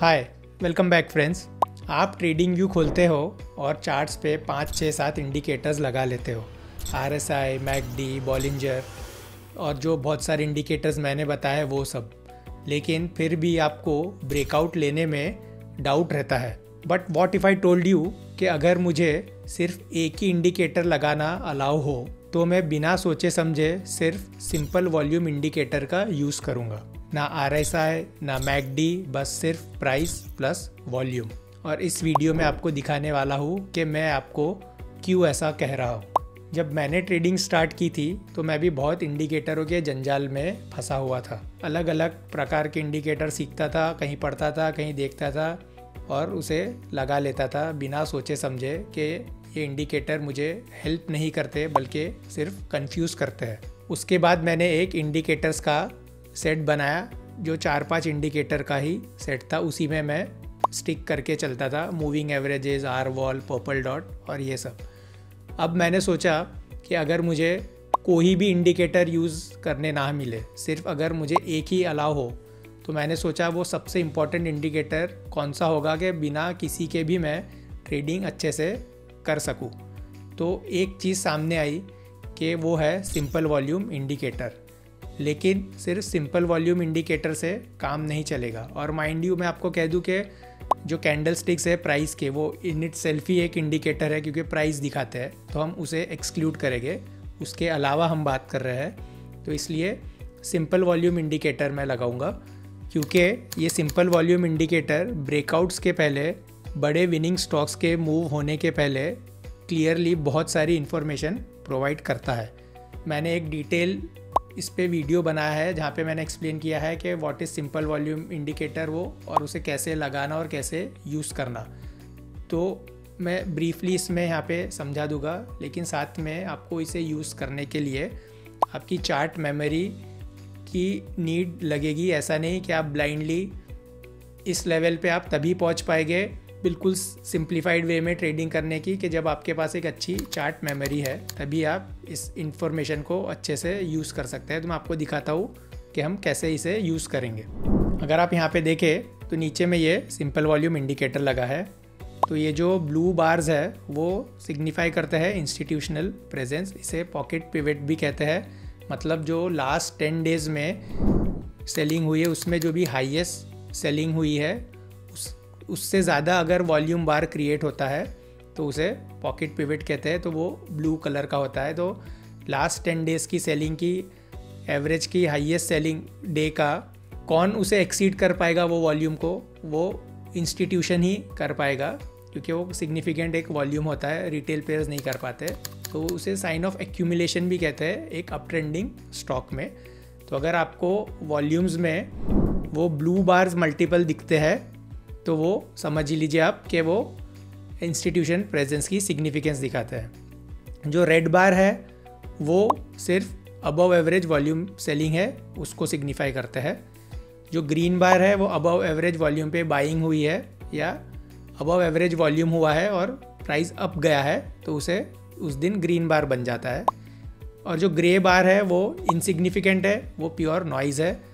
हाय, welcome back friends. आप trading view खोलते हो और चार्ट्स पे 5, 6, 7 इंडिकेटर्स लगा लेते हो। RSI, मैकडी, बॉलिंजर और जो बहुत सारे इंडिकेटर्स मैंने बताए वो सब। लेकिन फिर भी आपको ब्रेकआउट लेने में डाउट रहता है। But what if I told you कि अगर मुझे सिर्फ एक ही इंडिकेटर लगाना अलाउ हो तो मैं बिना सोचे समझे सिर्फ सिंपल वॉल्यूम इंडिकेटर का यूज़ करूँगा। ना RSI ना मैकडी, बस सिर्फ प्राइस प्लस वॉल्यूम। और इस वीडियो में आपको दिखाने वाला हूँ कि मैं आपको क्यों ऐसा कह रहा हूँ। जब मैंने ट्रेडिंग स्टार्ट की थी तो मैं भी बहुत इंडिकेटरों के जंजाल में फंसा हुआ था। अलग अलग प्रकार के इंडिकेटर सीखता था, कहीं पढ़ता था, कहीं देखता था और उसे लगा लेता था बिना सोचे समझे कि ये इंडिकेटर मुझे हेल्प नहीं करते बल्कि सिर्फ कंफ्यूज करते हैं। उसके बाद मैंने एक इंडिकेटर्स का सेट बनाया जो 4-5 इंडिकेटर का ही सेट था। उसी में मैं स्टिक करके चलता था, moving averages, or wall, purple dot और ये सब। अब मैंने सोचा कि अगर मुझे कोई भी इंडिकेटर यूज़ करने ना मिले, सिर्फ अगर मुझे एक ही अलाउ हो, तो मैंने सोचा वो सबसे इम्पॉर्टेंट इंडिकेटर कौन सा होगा कि बिना किसी के भी मैं ट्रेडिंग अच्छे से कर सकूं। तो एक चीज़ सामने आई कि वो है सिंपल वॉल्यूम इंडिकेटर। लेकिन सिर्फ सिंपल वॉल्यूम इंडिकेटर से काम नहीं चलेगा। और माइंड यू मैं आपको कह दूं कि जो कैंडल स्टिक्स है प्राइस के, वो इन इट सेल्फ ही एक इंडिकेटर है क्योंकि प्राइस दिखाते हैं, तो हम उसे एक्सक्लूड करेंगे। उसके अलावा हम बात कर रहे हैं, तो इसलिए सिंपल वॉल्यूम इंडिकेटर मैं लगाऊंगा क्योंकि ये सिंपल वॉल्यूम इंडिकेटर ब्रेकआउट्स के पहले, बड़े विनिंग स्टॉक्स के मूव होने के पहले क्लियरली बहुत सारी इन्फॉर्मेशन प्रोवाइड करता है। मैंने एक डिटेल इस पे वीडियो बनाया है जहाँ पे मैंने एक्सप्लेन किया है कि what is simple volume indicator वो, और उसे कैसे लगाना और कैसे यूज़ करना। तो मैं ब्रीफली इसमें यहाँ पे समझा दूंगा, लेकिन साथ में आपको इसे यूज़ करने के लिए आपकी चार्ट मेमोरी की नीड लगेगी। ऐसा नहीं कि आप ब्लाइंडली इस लेवल पे आप तभी पहुँच पाएंगे बिल्कुल सिंप्लीफाइड वे में ट्रेडिंग करने की कि जब आपके पास एक अच्छी चार्ट मेमोरी है, तभी आप इस इंफॉर्मेशन को अच्छे से यूज़ कर सकते हैं। तो मैं आपको दिखाता हूँ कि हम कैसे इसे यूज़ करेंगे। अगर आप यहाँ पे देखें तो नीचे में ये सिंपल वॉल्यूम इंडिकेटर लगा है। तो ये जो ब्लू बार्स है वो सिग्निफाई करते हैं इंस्टीट्यूशनल प्रेजेंस। इसे पॉकेट पिवट भी कहते हैं। मतलब जो लास्ट 10 डेज़ में सेलिंग हुई है उसमें जो भी हाईएस्ट सेलिंग हुई है उससे ज़्यादा अगर वॉल्यूम बार क्रिएट होता है तो उसे पॉकेट पिवट कहते हैं। तो वो ब्लू कलर का होता है। तो लास्ट 10 डेज़ की सेलिंग की एवरेज की हाईएस्ट सेलिंग डे का कौन उसे एक्सीड कर पाएगा वो वॉल्यूम को, वो इंस्टीट्यूशन ही कर पाएगा क्योंकि वो सिग्निफिकेंट एक वॉल्यूम होता है, रिटेल प्लेयर्स नहीं कर पाते। तो उसे साइन ऑफ एक्यूमुलेशन भी कहते हैं एक अप ट्रेंडिंग स्टॉक में। तो अगर आपको वॉल्यूम्स में वो ब्लू बार्स मल्टीपल दिखते हैं तो वो समझ लीजिए आप कि वो इंस्टीट्यूशन प्रेजेंस की सिग्निफिकेंस दिखाता है। जो रेड बार है वो सिर्फ अबव एवरेज वॉल्यूम सेलिंग है, उसको सिग्निफाई करता है। जो ग्रीन बार है वो अबव एवरेज वॉल्यूम पे बाइंग हुई है या अबव एवरेज वॉल्यूम हुआ है और प्राइस अप गया है, तो उसे उस दिन ग्रीन बार बन जाता है। और जो ग्रे बार है वो इनसिग्निफिकेंट है, वो प्योर नॉइज़ है।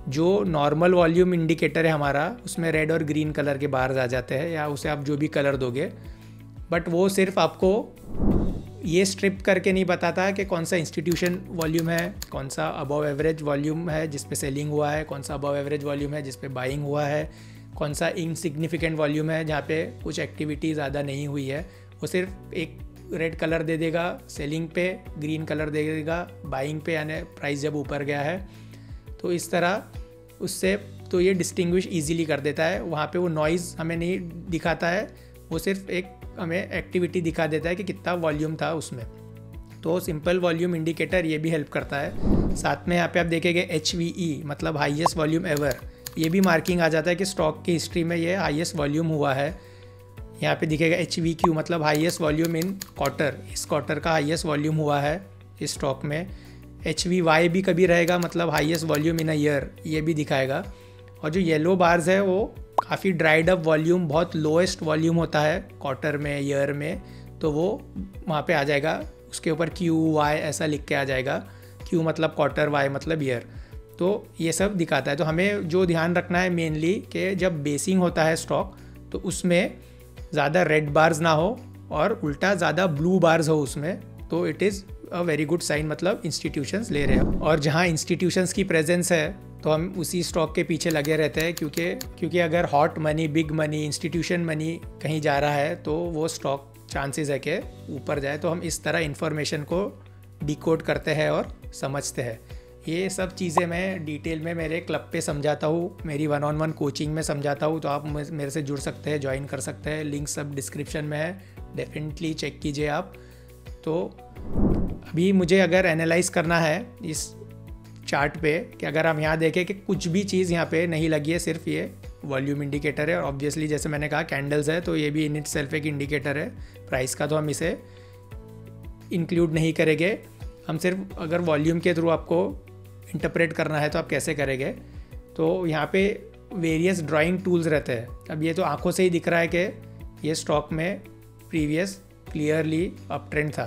जो नॉर्मल वॉल्यूम इंडिकेटर है हमारा, उसमें रेड और ग्रीन कलर के बार्स आ जाते हैं या उसे आप जो भी कलर दोगे, बट वो सिर्फ आपको ये स्ट्रिप करके नहीं बताता कि कौन सा इंस्टीट्यूशन वॉल्यूम है, कौन सा अबव एवरेज वॉल्यूम है जिस पे सेलिंग हुआ है, कौन सा अबव एवरेज वॉल्यूम है जिस पे बाइंग हुआ है, कौन सा इनसिग्निफिकेंट वॉल्यूम है जहाँ पे कुछ एक्टिविटी ज़्यादा नहीं हुई है। वो सिर्फ एक रेड कलर दे देगा सेलिंग पे, ग्रीन कलर दे देगा बाइंग पे, यानी प्राइस जब ऊपर गया है। तो इस तरह उससे तो ये डिस्टिंग्विश इजीली कर देता है। वहाँ पे वो नॉइज़ हमें नहीं दिखाता है, वो सिर्फ एक हमें एक्टिविटी दिखा देता है कि कितना वॉल्यूम था उसमें। तो सिंपल वॉल्यूम इंडिकेटर ये भी हेल्प करता है। साथ में यहाँ पे आप देखेंगे HVE मतलब हाईएस्ट वॉल्यूम एवर, ये भी मार्किंग आ जाता है कि स्टॉक की हिस्ट्री में ये हाईएस्ट वॉल्यूम हुआ है। यहाँ पे दिखेगा HVQ मतलब हाईएस्ट वॉल्यूम इन क्वार्टर, इस क्वार्टर का हाईएस्ट वॉल्यूम हुआ है इस स्टॉक में। HVY भी कभी रहेगा मतलब highest volume in a year, ये भी दिखाएगा। और जो येलो बार्स है वो काफ़ी ड्राइड अप वॉल्यूम, बहुत लोएस्ट वॉल्यूम होता है क्वार्टर में, ईयर में, तो वो वहाँ पे आ जाएगा। उसके ऊपर QY ऐसा लिख के आ जाएगा, Q मतलब क्वार्टर, Y मतलब ईयर। तो ये सब दिखाता है। तो हमें जो ध्यान रखना है मेनली कि जब बेसिंग होता है स्टॉक तो उसमें ज़्यादा रेड बार्स ना हो और उल्टा ज़्यादा ब्लू बार्स हो उसमें, तो it is a very good sign, मतलब इंस्टीट्यूशंस ले रहे हैं। और जहाँ इंस्टीट्यूशंस की प्रेजेंस है तो हम उसी स्टॉक के पीछे लगे रहते हैं, क्योंकि अगर hot money, big money, institution money कहीं जा रहा है तो वो स्टॉक चांसेस है कि ऊपर जाए। तो हम इस तरह इन्फॉर्मेशन को डिकोड करते हैं और समझते हैं। ये सब चीज़ें मैं डिटेल में मेरे क्लब पे समझाता हूँ, मेरी 1-on-1 कोचिंग में समझाता हूँ। तो आप मेरे से जुड़ सकते हैं, ज्वाइन कर सकते हैं, लिंक सब डिस्क्रिप्शन में है, डेफिनेटली चेक कीजिए आप। तो अभी मुझे अगर एनालाइज करना है इस चार्ट पे कि अगर हम यहाँ देखें कि कुछ भी चीज़ यहाँ पे नहीं लगी है, सिर्फ ये वॉल्यूम इंडिकेटर है। और ऑब्वियसली जैसे मैंने कहा कैंडल्स है तो ये भी इन इट सेल्फ एक इंडिकेटर है प्राइस का, तो हम इसे इंक्लूड नहीं करेंगे। हम सिर्फ अगर वॉल्यूम के थ्रू आपको इंटरप्रेट करना है तो आप कैसे करेंगे। तो यहाँ पे वेरियस ड्राइंग टूल्स रहते हैं। अब ये तो आंखों से ही दिख रहा है कि ये स्टॉक में प्रीवियस क्लियरली अप ट्रेंड था।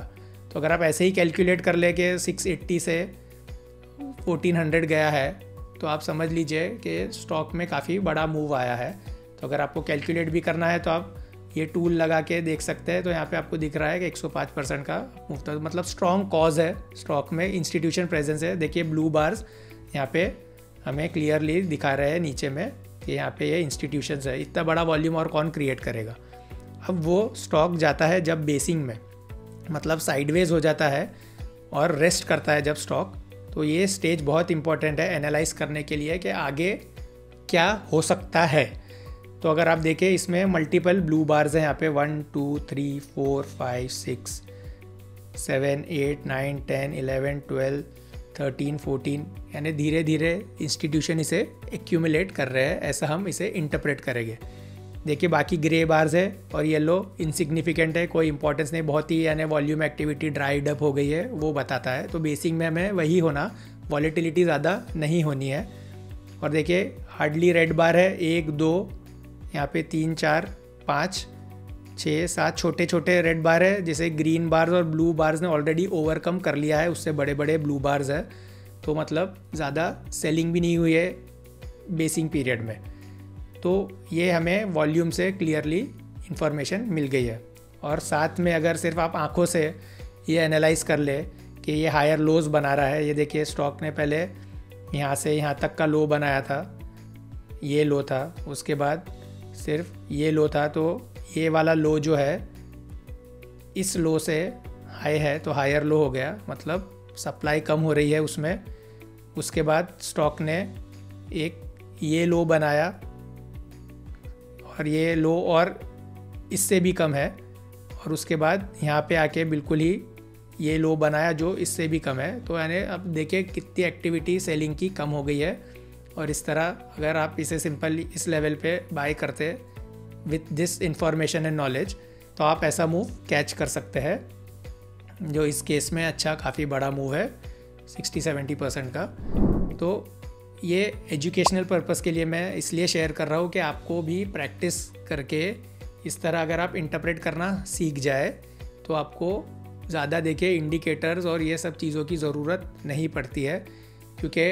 तो अगर आप ऐसे ही कैलकुलेट कर ले कि 680 से 1400 गया है तो आप समझ लीजिए कि स्टॉक में काफ़ी बड़ा मूव आया है। तो अगर आपको कैलकुलेट भी करना है तो आप ये टूल लगा के देख सकते हैं। तो यहाँ पे आपको दिख रहा है कि 105% का मूव था, मतलब स्ट्रॉन्ग कॉज है स्टॉक में, इंस्टीट्यूशन प्रेजेंस है। देखिए ब्लू बार्स यहाँ पे हमें क्लियरली दिखा रहे हैं नीचे में कि यहाँ पे ये इंस्टीट्यूशंस है। इतना बड़ा वॉल्यूम और कौन क्रिएट करेगा। अब वो स्टॉक जाता है जब बेसिंग में, मतलब साइडवेज हो जाता है और रेस्ट करता है जब स्टॉक, तो ये स्टेज बहुत इंपॉर्टेंट है एनालाइज करने के लिए कि आगे क्या हो सकता है। तो अगर आप देखें इसमें मल्टीपल ब्लू बार्स हैं यहाँ पे 1 2 3 4 5 6 7 8 9 10 11 12 13 14, यानी धीरे धीरे इंस्टीट्यूशन इसे एक्यूमुलेट कर रहे हैं, ऐसा हम इसे इंटरप्रेट करेंगे। देखिए बाकी ग्रे बार्स है और येलो इनसिग्निफिकेंट है, कोई इंपॉर्टेंस नहीं, बहुत ही यानी वॉल्यूम एक्टिविटी ड्राइड अप हो गई है वो बताता है। तो बेसिंग में हमें वही होना, वॉलेटिलिटी ज़्यादा नहीं होनी है। और देखिए हार्डली रेड बार है, 1 2 यहाँ पे 3 4 5 6 7 छोटे छोटे रेड बार है, जैसे ग्रीन बार्स और ब्लू बार्स ने ऑलरेडी ओवरकम कर लिया है, उससे बड़े बड़े ब्लू बार्स है। तो मतलब ज़्यादा सेलिंग भी नहीं हुई है बेसिंग पीरियड में। तो ये हमें वॉल्यूम से क्लियरली इंफॉर्मेशन मिल गई है। और साथ में अगर सिर्फ आप आंखों से ये एनालाइज कर ले कि ये हायर लोज बना रहा है, ये देखिए स्टॉक ने पहले यहाँ से यहाँ तक का लो बनाया था, ये लो था, उसके बाद सिर्फ ये लो था, तो ये वाला लो जो है इस लो से हाई है तो हायर लो हो गया, मतलब सप्लाई कम हो रही है उसमें। उसके बाद स्टॉक ने एक ये लो बनाया और ये लो और इससे भी कम है, और उसके बाद यहाँ पे आके बिल्कुल ही ये लो बनाया जो इससे भी कम है। तो यानी अब देखिए कितनी एक्टिविटी सेलिंग की कम हो गई है। और इस तरह अगर आप इसे सिंपल इस लेवल पे बाय करते with this information and knowledge तो आप ऐसा मूव कैच कर सकते हैं, जो इस केस में अच्छा काफ़ी बड़ा मूव है 60-70% का। तो ये एजुकेशनल पर्पस के लिए मैं इसलिए शेयर कर रहा हूँ कि आपको भी प्रैक्टिस करके इस तरह अगर आप इंटरप्रेट करना सीख जाए तो आपको ज़्यादा देखिए इंडिकेटर्स और ये सब चीज़ों की ज़रूरत नहीं पड़ती है, क्योंकि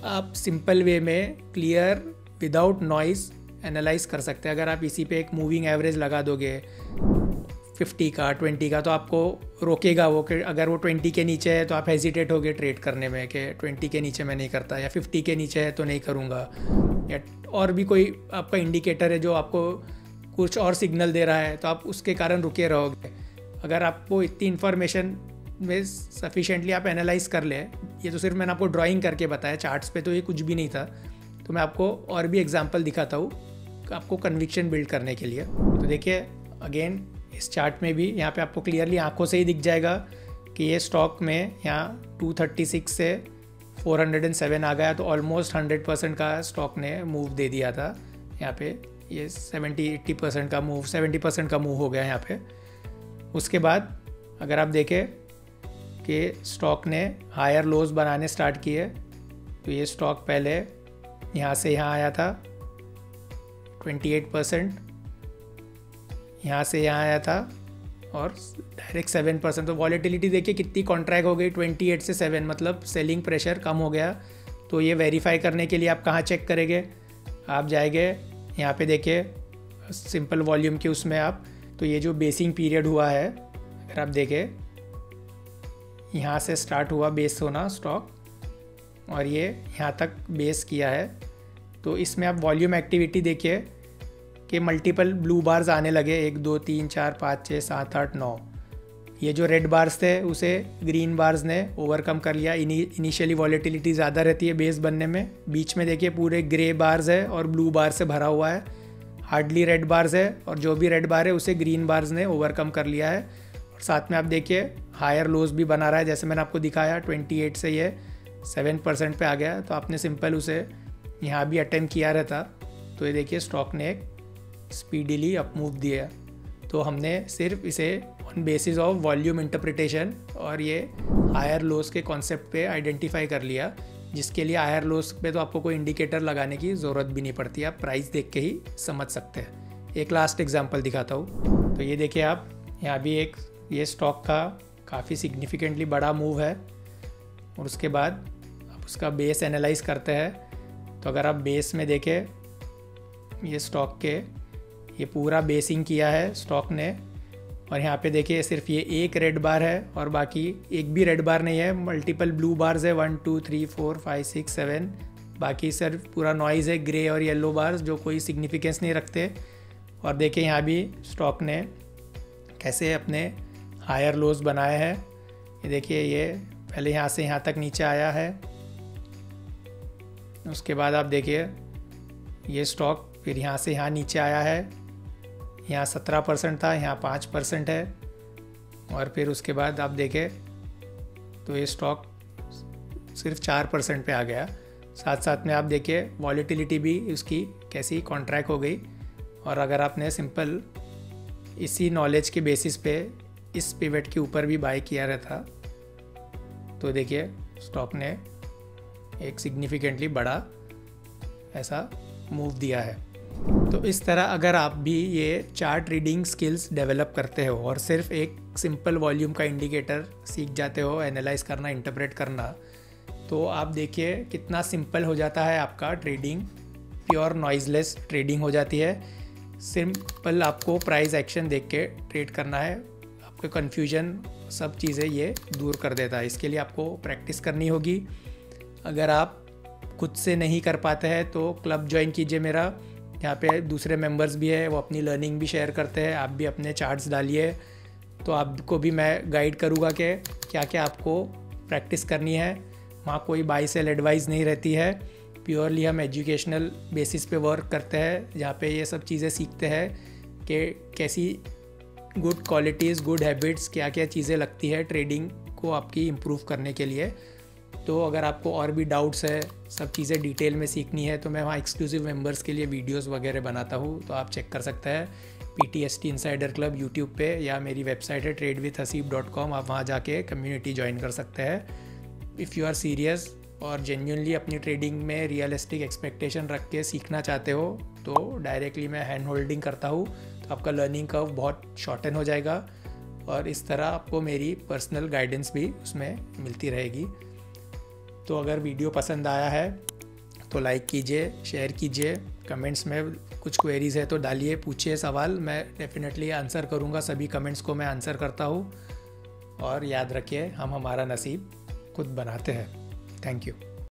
आप सिंपल वे में क्लियर विदाउट नॉइज़ एनालाइज कर सकते हैं। अगर आप इसी पे एक मूविंग एवरेज लगा दोगे 50 का 20 का तो आपको रोकेगा वो कि अगर वो 20 के नीचे है तो आप हेजिटेट होगे ट्रेड करने में कि 20 के नीचे मैं नहीं करता, या 50 के नीचे है तो नहीं करूँगा, या और भी कोई आपका इंडिकेटर है जो आपको कुछ और सिग्नल दे रहा है तो आप उसके कारण रुके रहोगे। अगर आपको इतनी इन्फॉर्मेशन में सफिशेंटली आप एनालाइज कर ले, ये तो सिर्फ मैंने आपको ड्राइंग करके बताया, चार्ट्स पे तो ये कुछ भी नहीं था, तो मैं आपको और भी एग्जांपल दिखाता हूँ आपको कन्विक्शन बिल्ड करने के लिए। तो देखिए अगेन इस चार्ट में भी यहाँ पे आपको क्लियरली आंखों से ही दिख जाएगा कि ये स्टॉक में यहाँ 236 से 407 आ गया, तो ऑलमोस्ट 100% का स्टॉक ने मूव दे दिया था। यहाँ पे ये 70-80% का मूव, 70% का मूव हो गया यहाँ पे। उसके बाद अगर आप देखें कि स्टॉक ने हायर लोज बनाने स्टार्ट किए, तो ये स्टॉक पहले यहाँ से यहाँ आया था 28%, यहाँ से यहाँ आया था और डायरेक्ट 7%। तो वॉलेटिलिटी देखिए कितनी कॉन्ट्रैक्ट हो गई 28 से 7, मतलब सेलिंग प्रेशर कम हो गया तो ये वेरीफाई करने के लिए आप कहाँ चेक करेंगे, आप जाएंगे यहाँ पे देखिए सिंपल वॉल्यूम के उसमें आप, तो ये जो बेसिंग पीरियड हुआ है अगर आप देखें यहाँ से स्टार्ट हुआ बेस होना स्टॉक और ये यहाँ तक बेस किया है, तो इसमें आप वॉल्यूम एक्टिविटी देखिए कि मल्टीपल ब्लू बार्स आने लगे 1 2 3 4 5 6 7 8 9। ये जो रेड बार्स थे उसे ग्रीन बार्स ने ओवरकम कर लिया। इनिशियली वॉलेटिलिटी ज़्यादा रहती है बेस बनने में। बीच में देखिए पूरे ग्रे बार्स है और ब्लू बार से भरा हुआ है, हार्डली रेड बार्स है, और जो भी रेड बार है उसे ग्रीन बार्स ने ओवरकम कर लिया है। और साथ में आप देखिए हायर लोज भी बना रहा है, जैसे मैंने आपको दिखाया 28 से ये 7% पे आ गया। तो आपने सिंपल उसे यहाँ भी अटेम्प्ट किया रहता तो ये देखिए स्टॉक ने एक स्पीडीली अप मूव दिया। तो हमने सिर्फ इसे on basis of volume interpretation और ये हायर लोस के कॉन्सेप्ट पे आइडेंटिफाई कर लिया, जिसके लिए हायर लोस पे तो आपको कोई इंडिकेटर लगाने की ज़रूरत भी नहीं पड़ती, आप प्राइस देख के ही समझ सकते हैं। एक लास्ट एग्जांपल दिखाता हूँ। तो ये देखिए आप यहाँ भी एक ये स्टॉक का काफ़ी सिग्निफिकेंटली बड़ा मूव है और उसके बाद आप उसका बेस एनालाइज करते हैं। तो अगर आप बेस में देखें ये स्टॉक के ये पूरा बेसिंग किया है स्टॉक ने, और यहाँ पे देखिए सिर्फ ये एक रेड बार है और बाकी एक भी रेड बार नहीं है, मल्टीपल ब्लू बार्स है 1 2 3 4 5 6 7, बाकी सिर्फ पूरा नॉइज़ है ग्रे और येलो बार्स जो कोई सिग्निफिकेंस नहीं रखते। और देखिए यहाँ भी स्टॉक ने कैसे अपने हायर लोज बनाए हैं। ये देखिए ये पहले यहाँ से यहाँ तक नीचे आया है, उसके बाद आप देखिए ये स्टॉक फिर यहाँ से यहाँ नीचे आया है, यहाँ 17% था, यहाँ 5% है, और फिर उसके बाद आप देखें तो ये स्टॉक सिर्फ 4% पे आ गया। साथ साथ में आप देखिए वॉलेटिलिटी भी उसकी कैसी कॉन्ट्रैक्ट हो गई। और अगर आपने सिंपल इसी नॉलेज के बेसिस पे इस पिवट के ऊपर भी बाय किया रहता तो देखिए स्टॉक ने एक सिग्निफिकेंटली बड़ा ऐसा मूव दिया है। तो इस तरह अगर आप भी ये चार्ट रीडिंग स्किल्स डेवलप करते हो और सिर्फ एक सिंपल वॉल्यूम का इंडिकेटर सीख जाते हो एनालाइज करना, इंटरप्रेट करना, तो आप देखिए कितना सिंपल हो जाता है आपका ट्रेडिंग, प्योर नॉइजलेस ट्रेडिंग हो जाती है। सिंपल आपको प्राइस एक्शन देख के ट्रेड करना है, आपके कन्फ्यूजन सब चीज़ें ये दूर कर देता है। इसके लिए आपको प्रैक्टिस करनी होगी। अगर आप खुद से नहीं कर पाते हैं तो क्लब ज्वाइन कीजिए मेरा, यहाँ पे दूसरे मेंबर्स भी है, वो अपनी लर्निंग भी शेयर करते हैं। आप भी अपने चार्ट्स डालिए तो आपको भी मैं गाइड करूँगा कि क्या क्या आपको प्रैक्टिस करनी है। वहाँ कोई बाय सेल एडवाइस नहीं रहती है, प्योरली हम एजुकेशनल बेसिस पे वर्क करते हैं, जहाँ पे ये सब चीज़ें सीखते हैं कि कैसी गुड क्वालिटीज़, गुड हैबिट्स, क्या क्या चीज़ें लगती है ट्रेडिंग को आपकी इम्प्रूव करने के लिए। तो अगर आपको और भी डाउट्स है, सब चीज़ें डिटेल में सीखनी है, तो मैं वहाँ एक्सक्लूसिव मेंबर्स के लिए वीडियोस वगैरह बनाता हूँ, तो आप चेक कर सकते हैं PTST इनसाइडर क्लब यूट्यूब पे, या मेरी वेबसाइट है tradewithhaseeb.com, आप वहाँ जाके कम्युनिटी ज्वाइन कर सकते हैं। इफ़ यू आर सीरियस और जेन्युइनली अपनी ट्रेडिंग में रियलिस्टिक एक्सपेक्टेशन रख के सीखना चाहते हो तो डायरेक्टली मैं हैंड होल्डिंग करता हूँ, तो आपका लर्निंग कर्व बहुत शॉर्टन हो जाएगा और इस तरह आपको मेरी पर्सनल गाइडेंस भी उसमें मिलती रहेगी। तो अगर वीडियो पसंद आया है तो लाइक कीजिए, शेयर कीजिए, कमेंट्स में कुछ क्वेरीज़ है तो डालिए, पूछिए सवाल, मैं डेफिनेटली आंसर करूँगा, सभी कमेंट्स को मैं आंसर करता हूँ। और याद रखिए हम हमारा नसीब खुद बनाते हैं। Thank you.